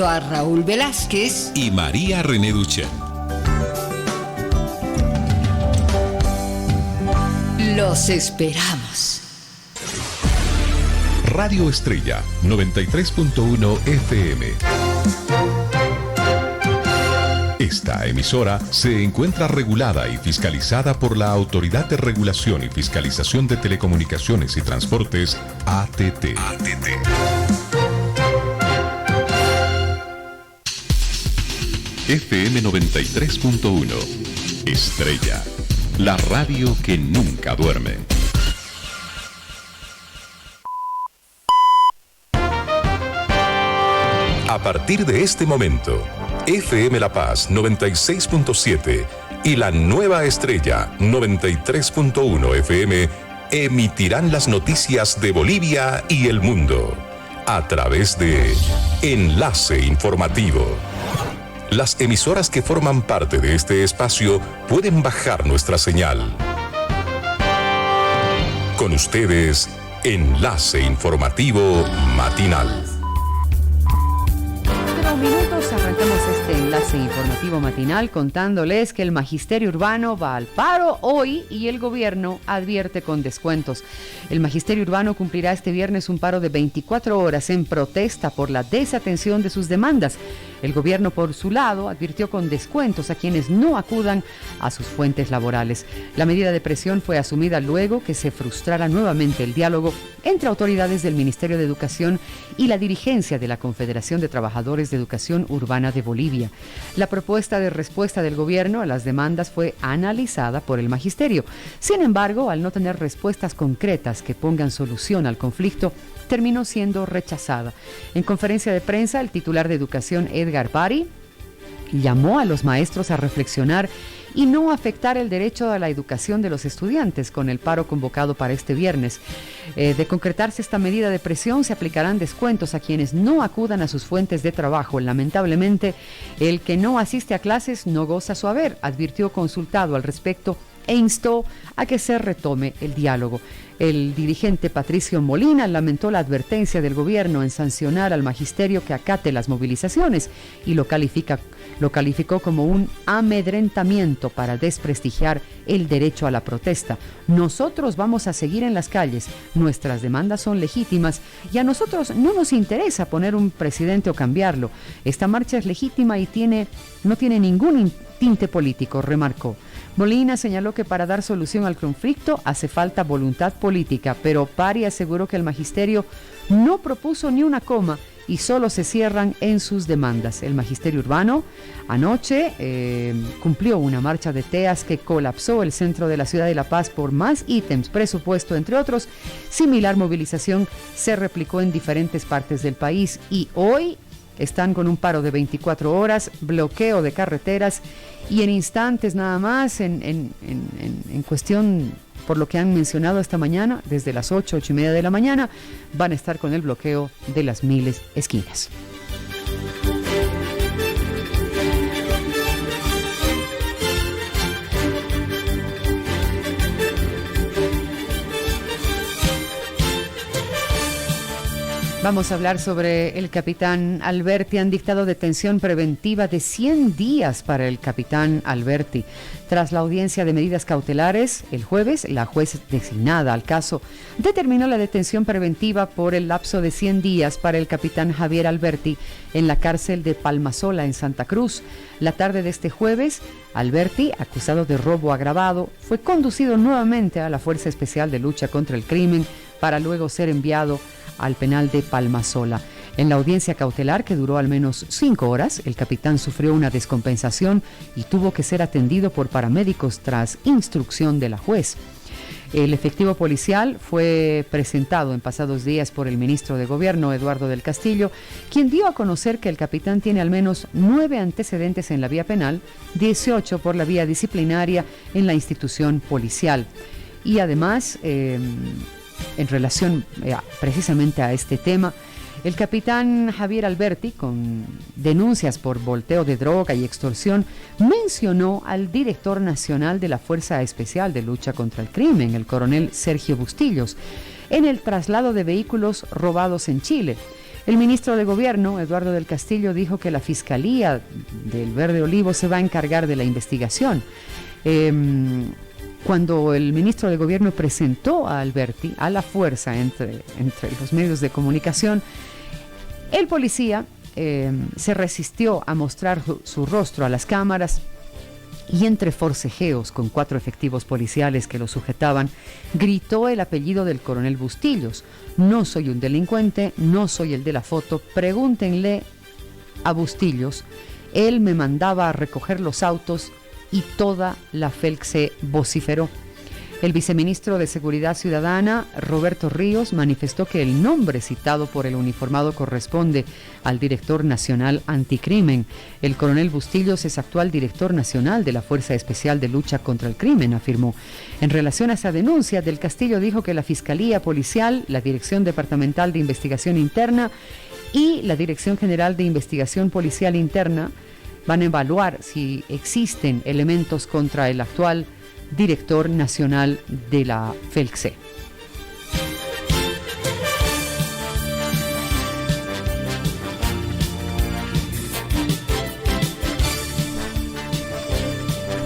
A Raúl Velázquez y María René Duchén. Los esperamos. Radio Estrella 93.1 FM. Esta emisora se encuentra regulada y fiscalizada por la Autoridad de Regulación y Fiscalización de Telecomunicaciones y Transportes, ATT. FM 93.1. Estrella. La radio que nunca duerme. A partir de este momento, FM La Paz 96.7 y la Nueva Estrella 93.1 FM emitirán las noticias de Bolivia y el mundo a través de Enlace Informativo. Las emisoras que forman parte de este espacio pueden bajar nuestra señal. Con ustedes, Enlace Informativo Matinal. Arrancamos este enlace informativo matinal contándoles que el Magisterio Urbano va al paro hoy y el gobierno advierte con descuentos. El Magisterio Urbano cumplirá este viernes un paro de 24 horas en protesta por la desatención de sus demandas. El gobierno, por su lado, advirtió con descuentos a quienes no acudan a sus fuentes laborales. La medida de presión fue asumida luego que se frustrara nuevamente el diálogo entre autoridades del Ministerio de Educación y la dirigencia de la Confederación de Trabajadores de Educación Urbana de Bolivia. La propuesta de respuesta del gobierno a las demandas fue analizada por el Magisterio. Sin embargo, al no tener respuestas concretas que pongan solución al conflicto, terminó siendo rechazada. En conferencia de prensa, el titular de Educación, Edgar Bari, llamó a los maestros a reflexionar y no afectar el derecho a la educación de los estudiantes con el paro convocado para este viernes. De concretarse esta medida de presión, se aplicarán descuentos a quienes no acudan a sus fuentes de trabajo. Lamentablemente, el que no asiste a clases no goza su haber, advirtió consultado al respecto e instó a que se retome el diálogo. El dirigente Patricio Molina lamentó la advertencia del gobierno en sancionar al magisterio que acate las movilizaciones y lo calificó como un amedrentamiento para desprestigiar el derecho a la protesta. Nosotros vamos a seguir en las calles, nuestras demandas son legítimas y a nosotros no nos interesa poner un presidente o cambiarlo. Esta marcha es legítima y no tiene ningún tinte político, remarcó. Molina señaló que para dar solución al conflicto hace falta voluntad política, pero Pari aseguró que el magisterio no propuso ni una coma y solo se cierran en sus demandas. El Magisterio Urbano anoche cumplió una marcha de TEAS que colapsó el centro de la ciudad de La Paz por más ítems, presupuesto, entre otros. Similar movilización se replicó en diferentes partes del país y hoy están con un paro de 24 horas, bloqueo de carreteras y en instantes nada más, en cuestión, por lo que han mencionado esta mañana, desde las 8:30 de la mañana, van a estar con el bloqueo de las miles esquinas. Vamos a hablar sobre el capitán Alberti. Han dictado detención preventiva de 100 días para el capitán Alberti. Tras la audiencia de medidas cautelares, el jueves, la juez designada al caso determinó la detención preventiva por el lapso de 100 días para el capitán Javier Alberti en la cárcel de Palmasola, en Santa Cruz. La tarde de este jueves, Alberti, acusado de robo agravado, fue conducido nuevamente a la Fuerza Especial de Lucha contra el Crimen para luego ser enviado al penal de Palmasola. En la audiencia cautelar, que duró al menos 5 horas, el capitán sufrió una descompensación y tuvo que ser atendido por paramédicos tras instrucción de la juez. El efectivo policial fue presentado en pasados días por el ministro de Gobierno, Eduardo del Castillo, quien dio a conocer que el capitán tiene al menos 9 antecedentes en la vía penal, 18 por la vía disciplinaria en la institución policial. Y además, en relación precisamente a este tema, el capitán Javier Alberti, con denuncias por volteo de droga y extorsión, mencionó al director nacional de la Fuerza Especial de Lucha contra el Crimen, el coronel Sergio Bustillos, en el traslado de vehículos robados en Chile. El ministro de Gobierno, Eduardo del Castillo, dijo que la Fiscalía del Verde Olivo se va a encargar de la investigación. Cuando el ministro de Gobierno presentó a Alberti a la fuerza entre los medios de comunicación, el policía se resistió a mostrar su rostro a las cámaras y entre forcejeos con 4 efectivos policiales que lo sujetaban, gritó el apellido del coronel Bustillos. No soy un delincuente, no soy el de la foto, pregúntenle a Bustillos. Él me mandaba a recoger los autos y toda la FELCSE vociferó. El viceministro de Seguridad Ciudadana, Roberto Ríos, manifestó que el nombre citado por el uniformado corresponde al director nacional anticrimen. El coronel Bustillos es actual director nacional de la Fuerza Especial de Lucha contra el Crimen, afirmó. En relación a esa denuncia, Del Castillo dijo que la Fiscalía Policial, la Dirección Departamental de Investigación Interna y la Dirección General de Investigación Policial Interna van a evaluar si existen elementos contra el actual director nacional de la FELCSE.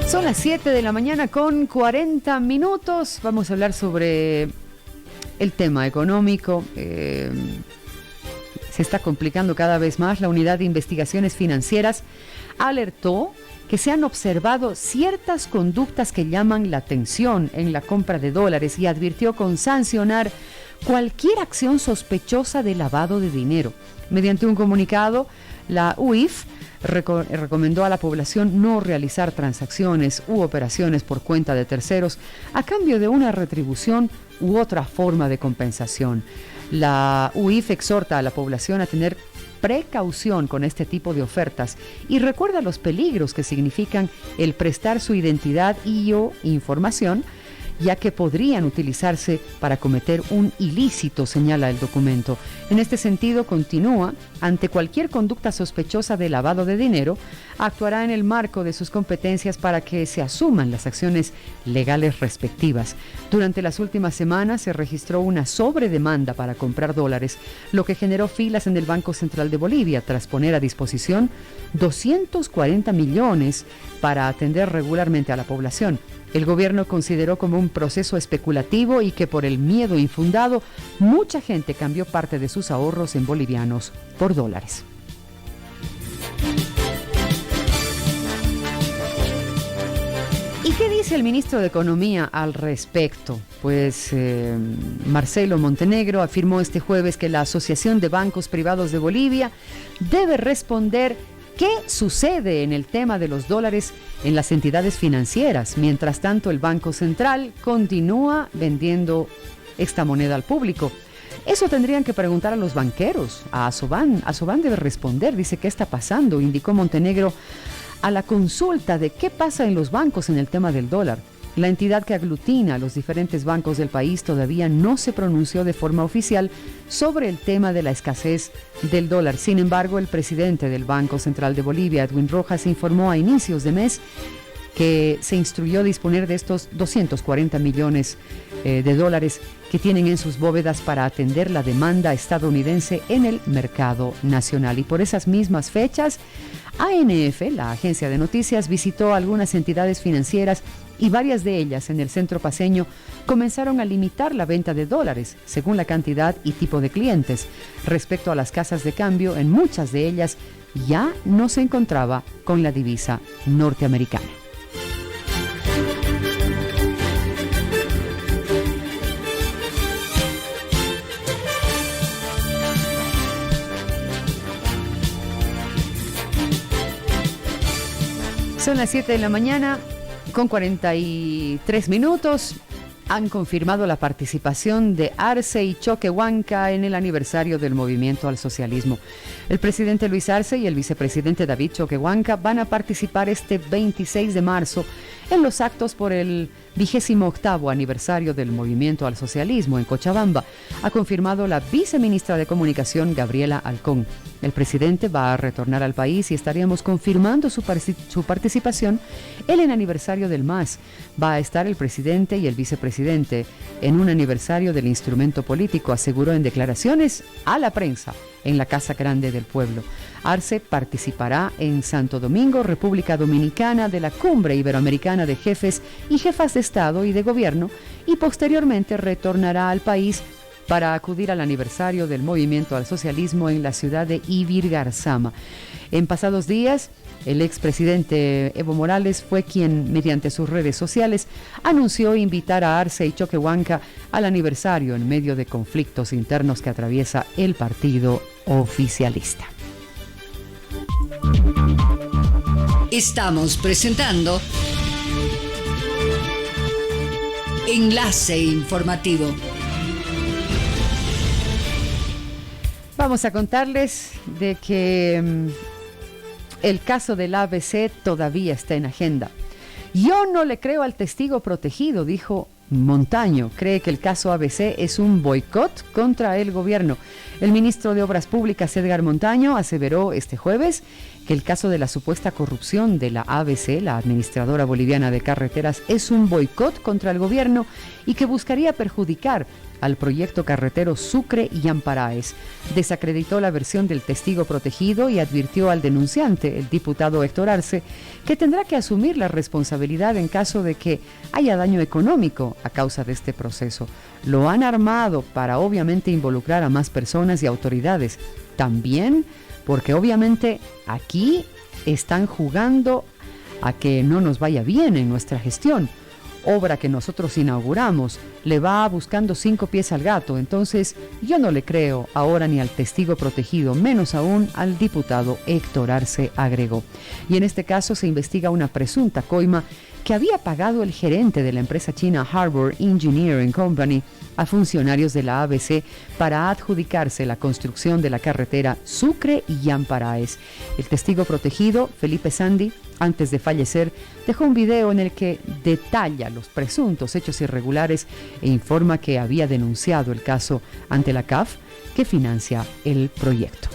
Son las 7 de la mañana con 40 minutos. Vamos a hablar sobre el tema económico. Se está complicando cada vez más. La Unidad de Investigaciones Financieras alertó que se han observado ciertas conductas que llaman la atención en la compra de dólares y advirtió con sancionar cualquier acción sospechosa de lavado de dinero. Mediante un comunicado, la UIF recomendó a la población no realizar transacciones u operaciones por cuenta de terceros a cambio de una retribución u otra forma de compensación. La UIF exhorta a la población a tener precaución con este tipo de ofertas y recuerda los peligros que significan el prestar su identidad y/o información, ya que podrían utilizarse para cometer un ilícito, señala el documento. En este sentido, continúa, ante cualquier conducta sospechosa de lavado de dinero, actuará en el marco de sus competencias para que se asuman las acciones legales respectivas. Durante las últimas semanas se registró una sobredemanda para comprar dólares, lo que generó filas en el Banco Central de Bolivia, tras poner a disposición 240 millones para atender regularmente a la población. El gobierno consideró como un proceso especulativo y que por el miedo infundado, mucha gente cambió parte de sus ahorros en bolivianos por dólares. ¿Y qué dice el ministro de Economía al respecto? Pues Marcelo Montenegro afirmó este jueves que la Asociación de Bancos Privados de Bolivia debe responder qué sucede en el tema de los dólares en las entidades financieras. Mientras tanto, el Banco Central continúa vendiendo esta moneda al público. Eso tendrían que preguntar a los banqueros, a Asoban. Asoban debe responder, dice, ¿qué está pasando? Indicó Montenegro a la consulta de qué pasa en los bancos en el tema del dólar. La entidad que aglutina a los diferentes bancos del país todavía no se pronunció de forma oficial sobre el tema de la escasez del dólar. Sin embargo, el presidente del Banco Central de Bolivia, Edwin Rojas, informó a inicios de mes que se instruyó disponer de estos 240 millones de dólares que tienen en sus bóvedas para atender la demanda estadounidense en el mercado nacional. Y por esas mismas fechas, ANF, la agencia de noticias, visitó algunas entidades financieras y varias de ellas en el centro paceño comenzaron a limitar la venta de dólares según la cantidad y tipo de clientes. Respecto a las casas de cambio, en muchas de ellas ya no se encontraba con la divisa norteamericana. Son las 7 de la mañana con 43 minutos. Han confirmado la participación de Arce y Choquehuanca en el aniversario del Movimiento al Socialismo. El presidente Luis Arce y el vicepresidente David Choquehuanca van a participar este 26 de marzo en los actos por el 28º aniversario del Movimiento al Socialismo en Cochabamba, ha confirmado la viceministra de Comunicación, Gabriela Alcón. El presidente va a retornar al país y estaríamos confirmando su participación en el aniversario del MAS. Va a estar el presidente y el vicepresidente en un aniversario del instrumento político, aseguró en declaraciones a la prensa en la Casa Grande del Pueblo. Arce participará en Santo Domingo, República Dominicana, de la Cumbre Iberoamericana de Jefes y Jefas de Estado y de Gobierno y posteriormente retornará al país para acudir al aniversario del Movimiento al Socialismo en la ciudad de Ibirgarzama. En pasados días, el expresidente Evo Morales fue quien, mediante sus redes sociales, anunció invitar a Arce y Choquehuanca al aniversario en medio de conflictos internos que atraviesa el partido oficialista. Estamos presentando Enlace Informativo. Vamos a contarles de que el caso del ABC todavía está en agenda. Yo no le creo al testigo protegido, dijo Montaño. Cree que el caso ABC es un boicot contra el gobierno. El ministro de Obras Públicas, Edgar Montaño, aseveró este jueves que el caso de la supuesta corrupción de la ABC, la Administradora Boliviana de Carreteras, es un boicot contra el gobierno y que buscaría perjudicar al proyecto carretero Sucre y Amparaes. Desacreditó la versión del testigo protegido y advirtió al denunciante, el diputado Héctor Arce, que tendrá que asumir la responsabilidad en caso de que haya daño económico a causa de este proceso. Lo han armado para obviamente involucrar a más personas y autoridades. También porque obviamente aquí están jugando a que no nos vaya bien en nuestra gestión. Obra que nosotros inauguramos, le va buscando 5 pies al gato. Entonces yo no le creo ahora ni al testigo protegido, menos aún al diputado Héctor Arce, agregó. Y en este caso se investiga una presunta coima que había pagado el gerente de la empresa china Harbor Engineering Company a funcionarios de la ABC para adjudicarse la construcción de la carretera Sucre y Amparaes. El testigo protegido, Felipe Sandi, antes de fallecer, dejó un video en el que detalla los presuntos hechos irregulares e informa que había denunciado el caso ante la CAF, que financia el proyecto.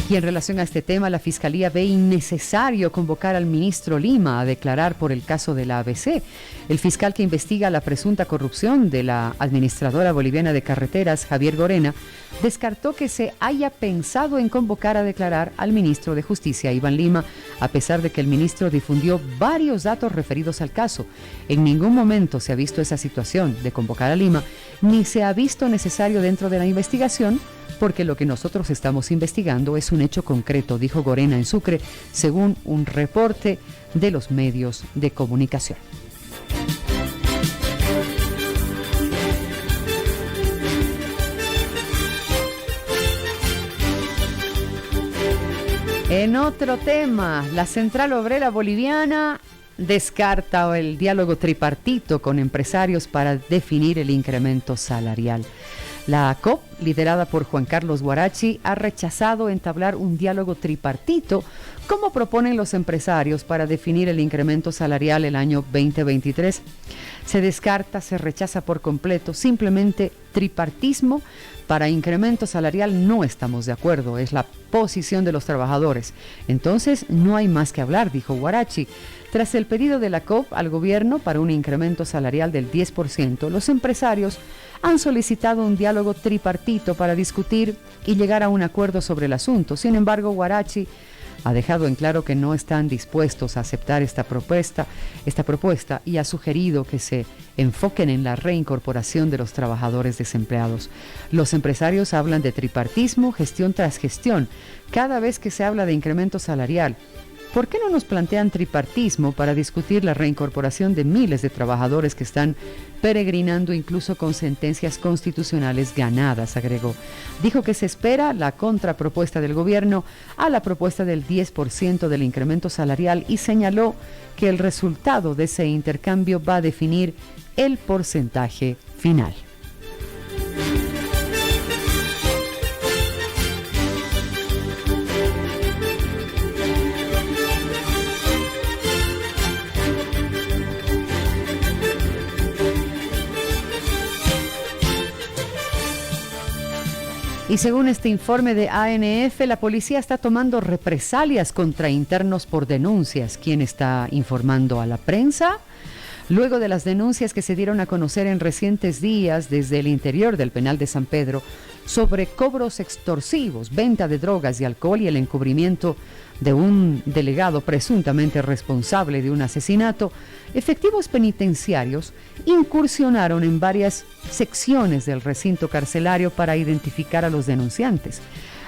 Y en relación a este tema, la Fiscalía ve innecesario convocar al ministro Lima a declarar por el caso de la ABC. El fiscal que investiga la presunta corrupción de la Administradora Boliviana de Carreteras, Javier Gorena, descartó que se haya pensado en convocar a declarar al ministro de Justicia, Iván Lima, a pesar de que el ministro difundió varios datos referidos al caso. En ningún momento se ha visto esa situación de convocar a Lima, ni se ha visto necesario dentro de la investigación, porque lo que nosotros estamos investigando es un hecho concreto, dijo Gorena en Sucre, según un reporte de los medios de comunicación. En otro tema, la Central Obrera Boliviana descarta el diálogo tripartito con empresarios para definir el incremento salarial. La COP, liderada por Juan Carlos Huarachi, ha rechazado entablar un diálogo tripartito, como proponen los empresarios, para definir el incremento salarial el año 2023. Se descarta, se rechaza por completo, simplemente tripartismo. Para incremento salarial no estamos de acuerdo, es la posición de los trabajadores. Entonces no hay más que hablar, dijo Huarachi. Tras el pedido de la COP al gobierno para un incremento salarial del 10%, los empresarios han solicitado un diálogo tripartito para discutir y llegar a un acuerdo sobre el asunto. Sin embargo, Huarachi ha dejado en claro que no están dispuestos a aceptar esta propuesta y ha sugerido que se enfoquen en la reincorporación de los trabajadores desempleados. Los empresarios hablan de tripartismo, gestión tras gestión. Cada vez que se habla de incremento salarial, ¿por qué no nos plantean tripartismo para discutir la reincorporación de miles de trabajadores que están peregrinando incluso con sentencias constitucionales ganadas?, agregó. Dijo que se espera la contrapropuesta del gobierno a la propuesta del 10% del incremento salarial y señaló que el resultado de ese intercambio va a definir el porcentaje final. Y según este informe de ANF, la policía está tomando represalias contra internos por denuncias. ¿Quién está informando a la prensa? Luego de las denuncias que se dieron a conocer en recientes días desde el interior del penal de San Pedro sobre cobros extorsivos, venta de drogas y alcohol y el encubrimiento de un delegado presuntamente responsable de un asesinato, efectivos penitenciarios incursionaron en varias secciones del recinto carcelario para identificar a los denunciantes.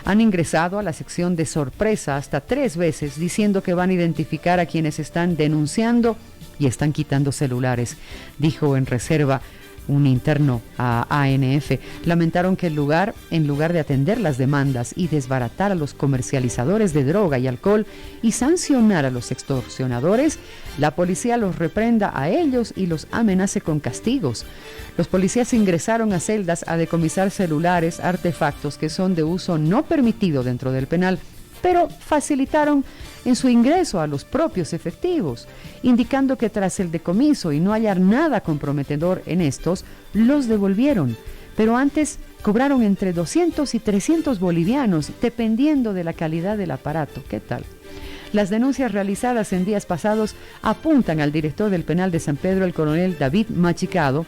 Han ingresado a la sección de sorpresa hasta 3 veces diciendo que van a identificar a quienes están denunciando y están quitando celulares, dijo en reserva un interno a ANF. Lamentaron que en lugar de atender las demandas y desbaratar a los comercializadores de droga y alcohol y sancionar a los extorsionadores, la policía los reprenda a ellos y los amenace con castigos. Los policías ingresaron a celdas a decomisar celulares, artefactos que son de uso no permitido dentro del penal, pero facilitaron en su ingreso a los propios efectivos, indicando que tras el decomiso y no hallar nada comprometedor en estos, los devolvieron. Pero antes cobraron entre 200 y 300 bolivianos, dependiendo de la calidad del aparato. ¿Qué tal? Las denuncias realizadas en días pasados apuntan al director del penal de San Pedro, el coronel David Machicado,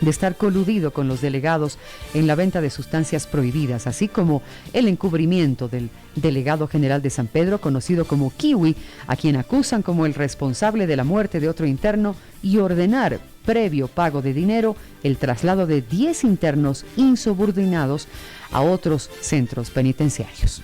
de estar coludido con los delegados en la venta de sustancias prohibidas, así como el encubrimiento del delegado general de San Pedro, conocido como Kiwi, a quien acusan como el responsable de la muerte de otro interno y ordenar, previo pago de dinero, el traslado de 10 internos insubordinados a otros centros penitenciarios.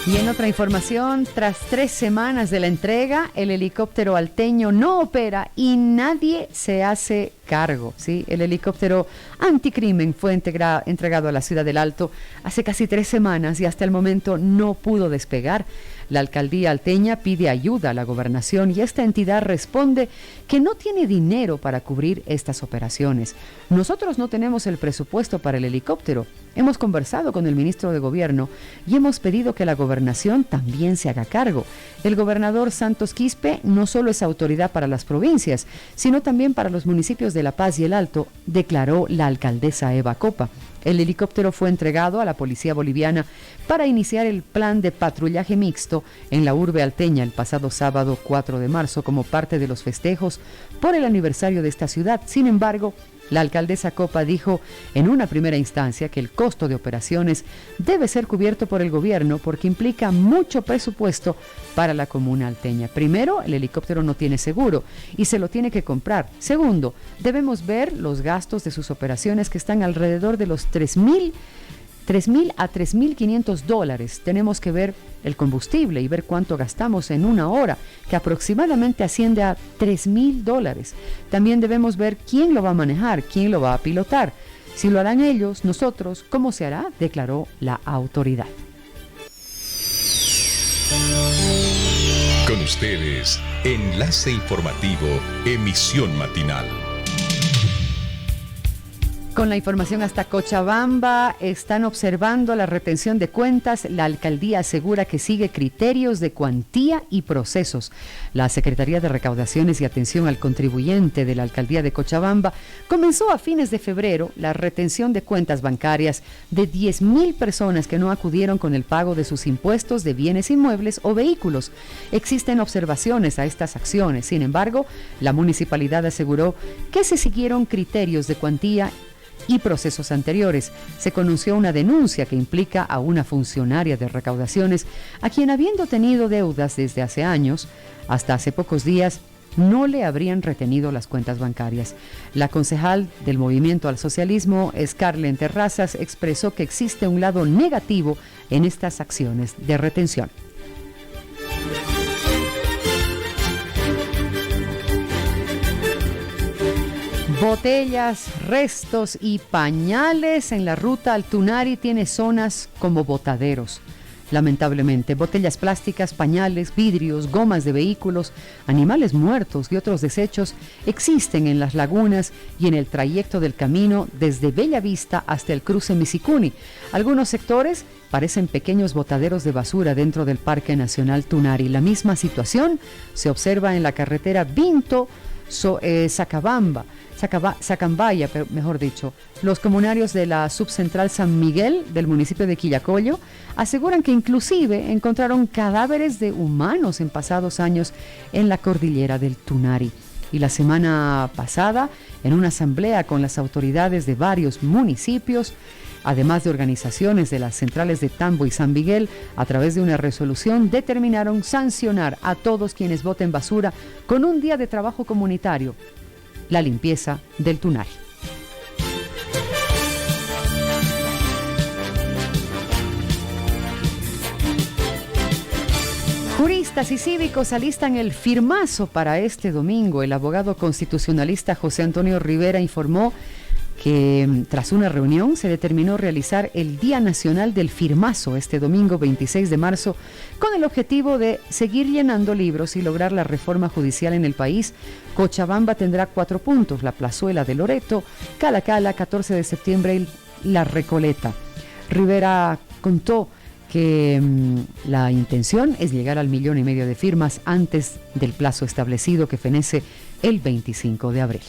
Y en otra información, tras 3 semanas de la entrega, el helicóptero alteño no opera y nadie se hace cargo, ¿sí? El helicóptero anticrimen fue entregado a la ciudad del Alto hace casi 3 semanas y hasta el momento no pudo despegar. La alcaldía alteña pide ayuda a la gobernación y esta entidad responde que no tiene dinero para cubrir estas operaciones. Nosotros no tenemos el presupuesto para el helicóptero. Hemos conversado con el ministro de Gobierno y hemos pedido que la gobernación también se haga cargo. El gobernador Santos Quispe no solo es autoridad para las provincias, sino también para los municipios de La Paz y El Alto, declaró la alcaldesa Eva Copa. El helicóptero fue entregado a la policía boliviana para iniciar el plan de patrullaje mixto en la urbe alteña el pasado sábado 4 de marzo como parte de los festejos por el aniversario de esta ciudad. Sin embargo, la alcaldesa Copa dijo en una primera instancia que el costo de operaciones debe ser cubierto por el gobierno porque implica mucho presupuesto para la comuna alteña. Primero, el helicóptero no tiene seguro y se lo tiene que comprar. Segundo, debemos ver los gastos de sus operaciones que están alrededor de los $3,000 a $3,500. Tenemos que ver el combustible y ver cuánto gastamos en una hora, que aproximadamente asciende a $3,000. También debemos ver quién lo va a manejar, quién lo va a pilotar. Si lo harán ellos, nosotros, ¿cómo se hará?, declaró la autoridad. Con ustedes, Enlace Informativo, emisión matinal. Con la información hasta Cochabamba, están observando la retención de cuentas. La alcaldía asegura que sigue criterios de cuantía y procesos. La Secretaría de Recaudaciones y Atención al Contribuyente de la alcaldía de Cochabamba comenzó a fines de febrero la retención de cuentas bancarias de 10,000 personas que no acudieron con el pago de sus impuestos de bienes inmuebles o vehículos. Existen observaciones a estas acciones. Sin embargo, la municipalidad aseguró que se siguieron criterios de cuantía y procesos anteriores. Se conoció una denuncia que implica a una funcionaria de recaudaciones a quien, habiendo tenido deudas desde hace años, hasta hace pocos días no le habrían retenido las cuentas bancarias. La concejal del Movimiento al Socialismo, Scarlett Terrazas, expresó que existe un lado negativo en estas acciones de retención. Botellas, restos y pañales en la ruta al Tunari tiene zonas como botaderos. Lamentablemente, botellas plásticas, pañales, vidrios, gomas de vehículos, animales muertos y otros desechos existen en las lagunas y en el trayecto del camino desde Bellavista hasta el cruce Misicuni. Algunos sectores parecen pequeños botaderos de basura dentro del Parque Nacional Tunari. La misma situación se observa en la carretera Vinto Sacambaya, mejor dicho. Los comunarios de la subcentral San Miguel del municipio de Quillacollo aseguran que inclusive encontraron cadáveres de humanos en pasados años en la cordillera del Tunari. Y la semana pasada, en una asamblea con las autoridades de varios municipios, además de organizaciones de las centrales de Tambo y San Miguel, a través de una resolución determinaron sancionar a todos quienes boten basura con un día de trabajo comunitario, la limpieza del Tunari. Juristas y cívicos alistan el firmazo para este domingo. El abogado constitucionalista José Antonio Rivera informó que tras una reunión se determinó realizar el Día Nacional del Firmazo este domingo 26 de marzo con el objetivo de seguir llenando libros y lograr la reforma judicial en el país. Cochabamba tendrá 4 puntos, La Plazuela de Loreto, Cala Cala, 14 de septiembre y La Recoleta. Rivera contó que la intención es llegar al 1,5 millones de firmas antes del plazo establecido que fenece el 25 de abril.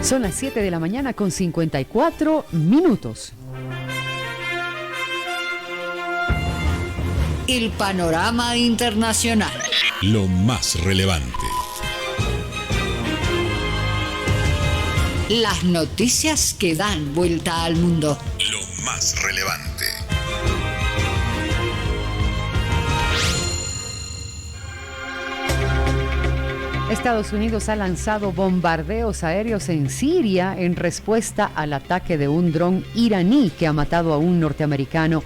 Son las 7 de la mañana con 54 minutos. El panorama internacional. Lo más relevante. Las noticias que dan vuelta al mundo. Lo más relevante. Estados Unidos ha lanzado bombardeos aéreos en Siria en respuesta al ataque de un dron iraní que ha matado a un norteamericano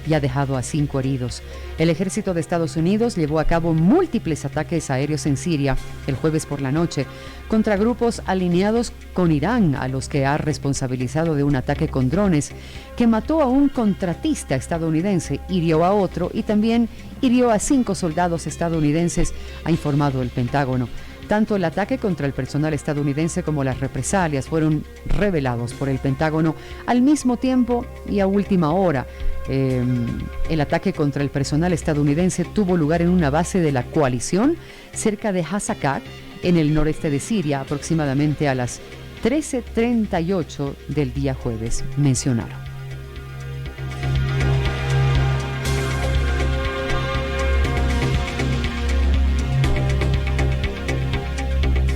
y ha dejado a 5 heridos. El ejército de Estados Unidos llevó a cabo múltiples ataques aéreos en Siria el jueves por la noche contra grupos alineados con Irán, a los que ha responsabilizado de un ataque con drones que mató a un contratista estadounidense, hirió a otro y también hirió a 5 soldados estadounidenses, ha informado el Pentágono. Tanto el ataque contra el personal estadounidense como las represalias fueron revelados por el Pentágono al mismo tiempo y a última hora. El ataque contra el personal estadounidense tuvo lugar en una base de la coalición cerca de Hasakah, en el noreste de Siria, aproximadamente a las 13:38 del día jueves, mencionaron.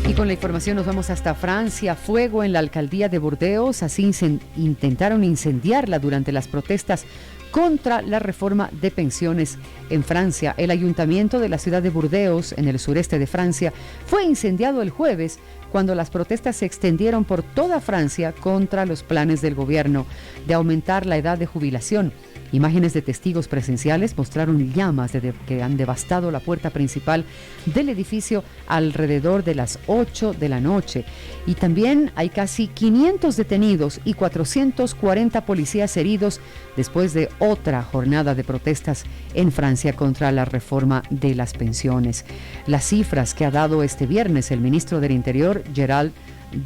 Y con la información nos vamos hasta Francia. Fuego en la alcaldía de Burdeos. Así intentaron incendiarla durante las protestas contra la reforma de pensiones en Francia. El ayuntamiento de la ciudad de Burdeos, en el sureste de Francia, fue incendiado el jueves cuando las protestas se extendieron por toda Francia contra los planes del gobierno de aumentar la edad de jubilación. Imágenes de testigos presenciales mostraron llamas que han devastado la puerta principal del edificio alrededor de las 8 de la noche. Y también hay casi 500 detenidos y 440 policías heridos después de otra jornada de protestas en Francia contra la reforma de las pensiones. Las cifras que ha dado este viernes el ministro del Interior, Gérald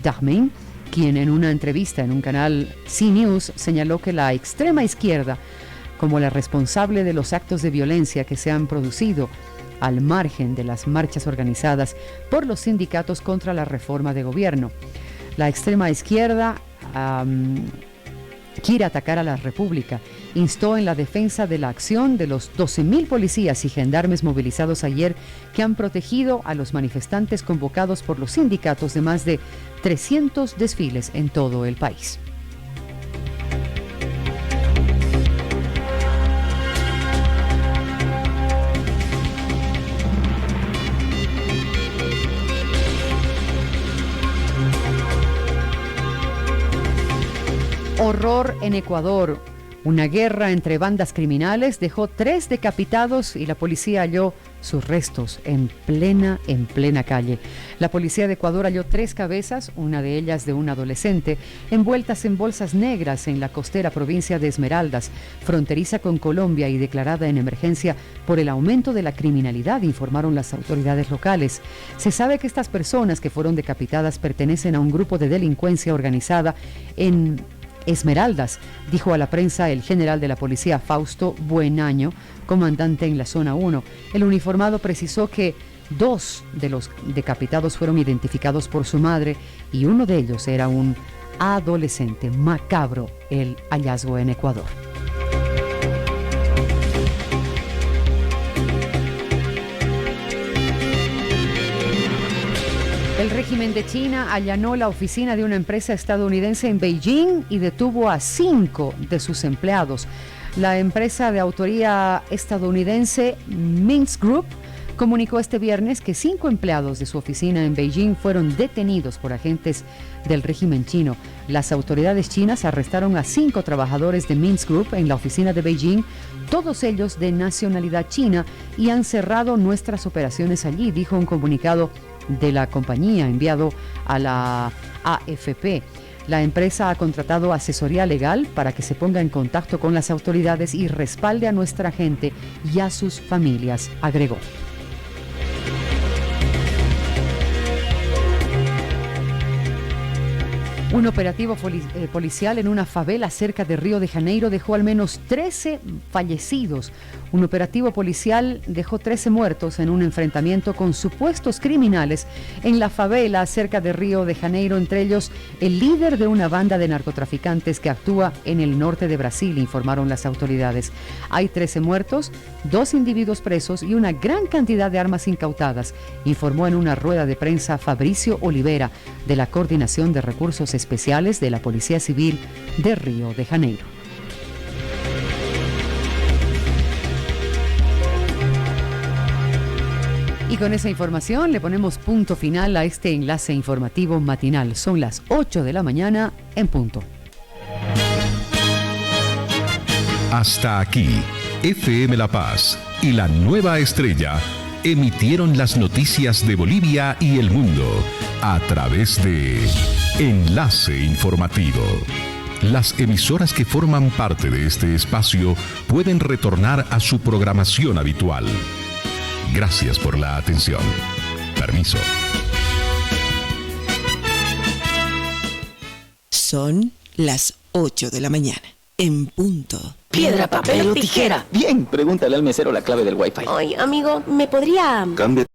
Darmanin, quien en una entrevista en un canal CNews señaló que la extrema izquierda como la responsable de los actos de violencia que se han producido al margen de las marchas organizadas por los sindicatos contra la reforma de gobierno. La extrema izquierda quiere atacar a la República. Instó en la defensa de la acción de los 12.000 policías y gendarmes movilizados ayer que han protegido a los manifestantes convocados por los sindicatos de más de 300 desfiles en todo el país. Horror en Ecuador. Una guerra entre bandas criminales dejó 3 decapitados y la policía halló sus restos en plena calle. La policía de Ecuador halló 3 cabezas, una de ellas de un adolescente, envueltas en bolsas negras en la costera provincia de Esmeraldas, fronteriza con Colombia y declarada en emergencia por el aumento de la criminalidad, informaron las autoridades locales. Se sabe que estas personas que fueron decapitadas pertenecen a un grupo de delincuencia organizada en Esmeraldas, dijo a la prensa el general de la policía Fausto Buenaño, comandante en la zona 1. El uniformado precisó que 2 de los decapitados fueron identificados por su madre y uno de ellos era un adolescente. Macabro el hallazgo en Ecuador. El régimen de China allanó la oficina de una empresa estadounidense en Beijing y detuvo a 5 de sus empleados. La empresa de autoría estadounidense Mintz Group comunicó este viernes que 5 empleados de su oficina en Beijing fueron detenidos por agentes del régimen chino. Las autoridades chinas arrestaron a 5 trabajadores de Mintz Group en la oficina de Beijing, todos ellos de nacionalidad china, y han cerrado nuestras operaciones allí, dijo un comunicado de la compañía enviado a la AFP. La empresa ha contratado asesoría legal para que se ponga en contacto con las autoridades y respalde a nuestra gente y a sus familias, agregó. Un operativo policial en una favela cerca de Río de Janeiro dejó al menos 13 fallecidos. Un operativo policial dejó 13 muertos en un enfrentamiento con supuestos criminales en la favela cerca de Río de Janeiro, entre ellos el líder de una banda de narcotraficantes que actúa en el norte de Brasil, informaron las autoridades. Hay 13 muertos, 2 individuos presos y una gran cantidad de armas incautadas, informó en una rueda de prensa Fabricio Olivera, de la Coordinación de Recursos Especiales de la Policía Civil de Río de Janeiro. Y con esa información le ponemos punto final a este enlace informativo matinal. Son las 8 de la mañana en punto. Hasta aquí, FM La Paz y la Nueva Estrella emitieron las noticias de Bolivia y el mundo a través de Enlace Informativo. Las emisoras que forman parte de este espacio pueden retornar a su programación habitual. Gracias por la atención. Permiso. Son las 8 de la mañana, en punto. Piedra, papel o tijera. Bien, pregúntale al mesero la clave del Wi-Fi. Ay, amigo, ¿me podría...? Cambia.